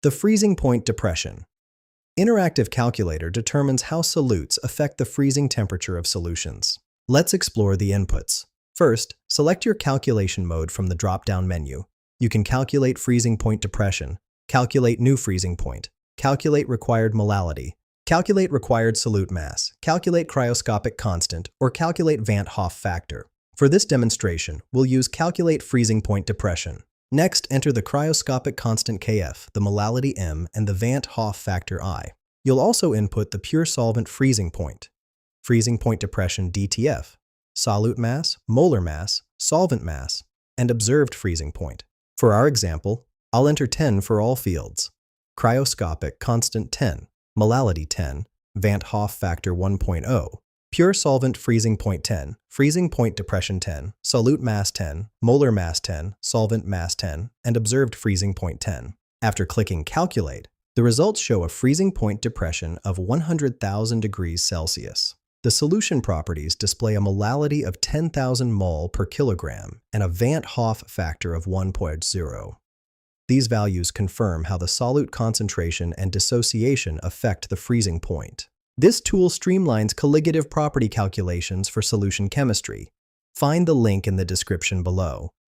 The freezing point depression. Interactive calculator determines how solutes affect the freezing temperature of solutions. Let's explore the inputs. First, select your calculation mode from the drop-down menu. You can calculate freezing point depression, calculate new freezing point, calculate required molality, calculate required solute mass, calculate cryoscopic constant, or calculate Van't Hoff factor. For this demonstration, we'll use calculate freezing point depression. Next, enter the cryoscopic constant Kf, the molality m, and the Van't Hoff factor I. You'll also input the pure solvent freezing point depression DTF, solute mass, molar mass, solvent mass, and observed freezing point. For our example, I'll enter 10 for all fields. Cryoscopic constant 10, molality 10, Van't Hoff factor 1.0, pure solvent freezing point 10, freezing point depression 10, solute mass 10, molar mass 10, solvent mass 10, and observed freezing point 10. After clicking Calculate, the results show a freezing point depression of 100,000 degrees Celsius. The solution properties display a molality of 10,000 mol per kilogram and a Van't Hoff factor of 1.0. These values confirm how the solute concentration and dissociation affect the freezing point. This tool streamlines colligative property calculations for solution chemistry. Find the link in the description below.